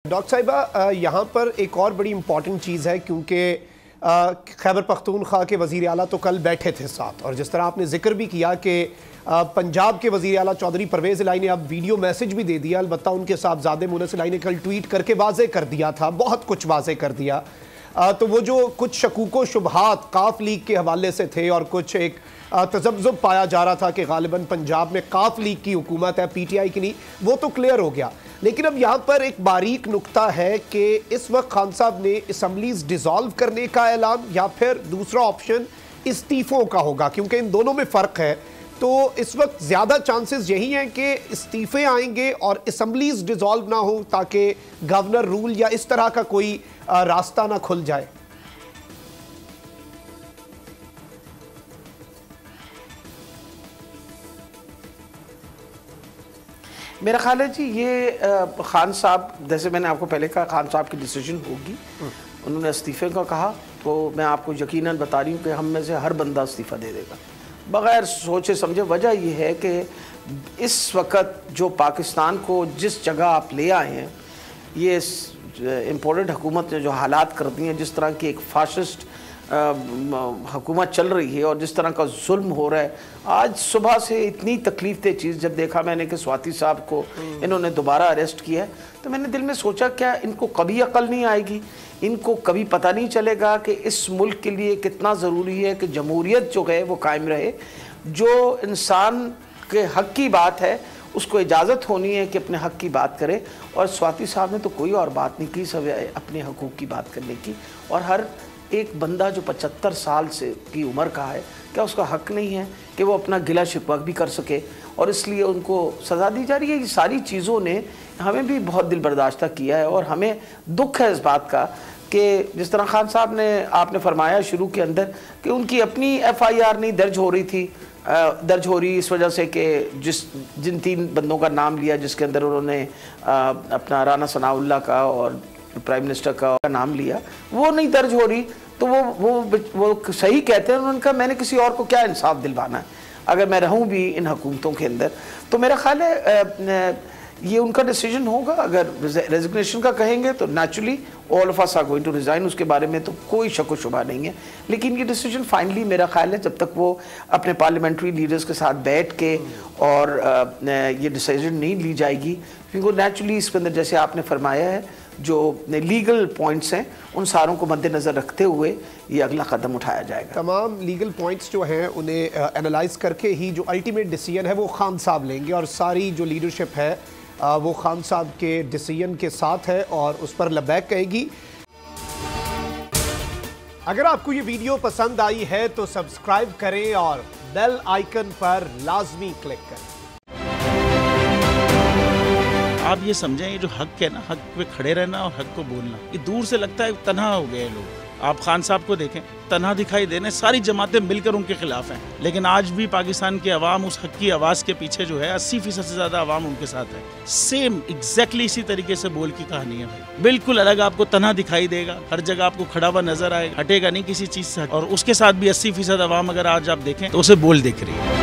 Doctor साहिबा, यहाँ पर एक और बड़ी इम्पॉर्टेंट चीज़ है क्योंकि खैबर पख्तूनख्वा के वज़ीर आला तो कल बैठे थे साथ, और जिस तरह आपने जिक्र भी किया कि पंजाब के वज़ीर आला चौधरी परवेज़ इलाही ने अब वीडियो मैसेज भी दे दिया। अलबत्ता उनके साहबजादे मुनस इलाही ने कल ट्वीट करके वाज़े कर दिया था, बहुत कुछ वाज़े कर दिया। तो वो जो कुछ शकूको शुबहात काफ लीग के हवाले से थे और कुछ एक तजब्जुब पाया जा रहा था कि गालिबन पंजाब में काफ लीग की हुकूमत है, पीटीआई की नहीं, वो तो क्लियर हो गया। लेकिन अब यहाँ पर एक बारीक नुक्ता है कि इस वक्त खान साहब ने असम्बलीज डिसॉल्व करने का ऐलान या फिर दूसरा ऑप्शन इस्तीफ़ों का होगा, क्योंकि इन दोनों में फ़र्क है। तो इस वक्त ज़्यादा चांसेस यही हैं कि इस्तीफ़े आएंगे और असम्बलीज डिसॉल्व ना हो ताकि गवर्नर रूल या इस तरह का कोई रास्ता ना खुल जाए। मेरा ख्याल है जी, ये खान साहब, जैसे मैंने आपको पहले कहा, खान साहब की डिसीजन होगी। उन्होंने इस्तीफ़े का कहा तो मैं आपको यकीनन बता रही हूँ कि हम में से हर बंदा इस्तीफ़ा दे देगा बग़ैर सोचे समझे। वजह यह है कि इस वक्त जो पाकिस्तान को जिस जगह आप ले आए हैं, ये इम्पोर्टेंट हुकूमत ने जो हालात कर दिए हैं, जिस तरह की एक फाशिस्ट हुकूमत चल रही है और जिस तरह का जुल्म हो रहा है, आज सुबह से इतनी तकलीफ दे चीज़ जब देखा मैंने कि स्वाति साहब को इन्होंने दोबारा अरेस्ट किया है, तो मैंने दिल में सोचा क्या इनको कभी अकल नहीं आएगी, इनको कभी पता नहीं चलेगा कि इस मुल्क के लिए कितना ज़रूरी है कि जमहूरियत जो है वो कायम रहे। जो इंसान के हक़ की बात है उसको इजाज़त होनी है कि अपने हक़ की बात करे, और स्वाति साहब ने तो कोई और बात नहीं की सवाए अपने हकूक़ की बात करने की। और हर एक बंदा जो 75 साल से की उम्र का है, क्या उसका हक़ नहीं है कि वो अपना गिला शिकवा भी कर सके, और इसलिए उनको सज़ा दी जा रही है। ये सारी चीज़ों ने हमें भी बहुत दिल बर्दाश्त किया है, और हमें दुख है इस बात का कि जिस तरह खान साहब ने आपने फरमाया शुरू के अंदर कि उनकी अपनी FIR नहीं दर्ज हो रही थी, दर्ज हो रही इस वजह से कि जिन 3 बंदों का नाम लिया जिसके अंदर उन्होंने अपना राना सनाउल्लाह का और प्राइम मिनिस्टर का नाम लिया, वो नहीं दर्ज हो रही। तो वो सही कहते हैं, उन्होंने कहा मैंने किसी और को क्या इंसाफ दिलवाना है अगर मैं रहूं भी इन हुकूमतों के अंदर। तो मेरा ख्याल है ये उनका डिसीजन होगा। अगर रेजिग्नेशन का कहेंगे तो naturally all of us are going to resign, उसके बारे में तो कोई शक व शुबा नहीं है। लेकिन ये डिसीजन फाइनली मेरा ख्याल है जब तक वो अपने पार्लियामेंट्री लीडर्स के साथ बैठ के और ये डिसीजन नहीं ली जाएगी, क्योंकि नेचुरली इसके अंदर जैसे आपने फरमाया है जो लीगल पॉइंट्स हैं उन सारों को मद्देनज़र रखते हुए ये अगला कदम उठाया जाएगा। तमाम लीगल पॉइंट्स जो हैं उन्हें एनालाइज करके ही जो अल्टीमेट डिसीजन है वो खान साहब लेंगे, और सारी जो लीडरशिप है वो खान साहब के डिसीजन के साथ है और उस पर लबैक कहेगी। अगर आपको ये वीडियो पसंद आई है तो सब्सक्राइब करें और बेल आइकन पर लाजमी क्लिक करें। आप ये समझें, ये जो हक है ना, हक पे खड़े रहना और हक को बोलना, ये दूर से लगता है तन्हा हो गए लोग। आप खान साहब को देखें, तन्हा दिखाई देने, सारी जमातें मिलकर उनके खिलाफ हैं, लेकिन आज भी पाकिस्तान की आवाम उस हक की आवाज़ के पीछे जो है 80% से ज़्यादा आवाम उनके साथ है। सेम एग्जैक्टली इसी तरीके से बोल की कहानी है भाई, बिल्कुल अलग आपको तन्हा दिखाई देगा, हर जगह आपको खड़ा हुआ नजर आएगा, हटेगा नहीं किसी चीज़ से। और उसके साथ भी 80% आवाम अगर आज आप देखें तो उसे बोल दिख रही है।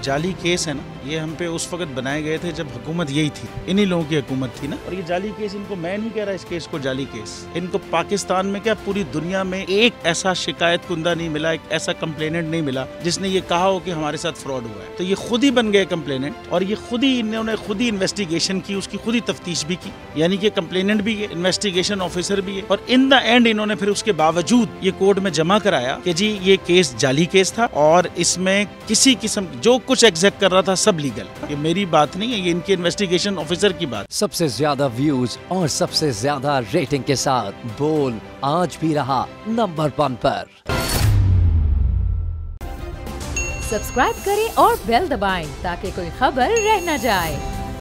जाली केस है ना, ये हम पे उस वक्त बनाए गए थे जब हुकूमत यही थी, इन्हीं लोगों की हुकूमत थी ना। और ये जाली केस, इनको मैं नहीं कह रहा इस केस को जाली केस, इनको पाकिस्तान में क्या पूरी दुनिया में एक ऐसा शिकायत कुंदा नहीं मिला, एक ऐसा कंप्लेनेंट नहीं मिला जिसने ये कहा हो कि हमारे साथ फ्रॉड हुआ है। तो ये खुद ही बन गए कंप्लेनेंट, और ये खुद ही इन्होंने खुद ही इन्वेस्टिगेशन की, उसकी खुद ही तफ्तीश भी की, यानी कि कंप्लेनेंट भी है, इन्वेस्टिगेशन ऑफिसर भी है, और इन द एंड इन्होंने फिर उसके बावजूद ये कोर्ट में जमा कराया कि जी ये केस जाली केस था और इसमें किसी किस्म जो कुछ एग्जैक्ट कर रहा था सब लीगल। ये मेरी बात नहीं है, ये इनके इन्वेस्टिगेशन ऑफिसर की बात। सबसे ज्यादा व्यूज और सबसे ज्यादा रेटिंग के साथ बोल आज भी रहा नंबर 1 पर। सब्सक्राइब करें और बेल दबाएं ताकि कोई खबर रह न जाए।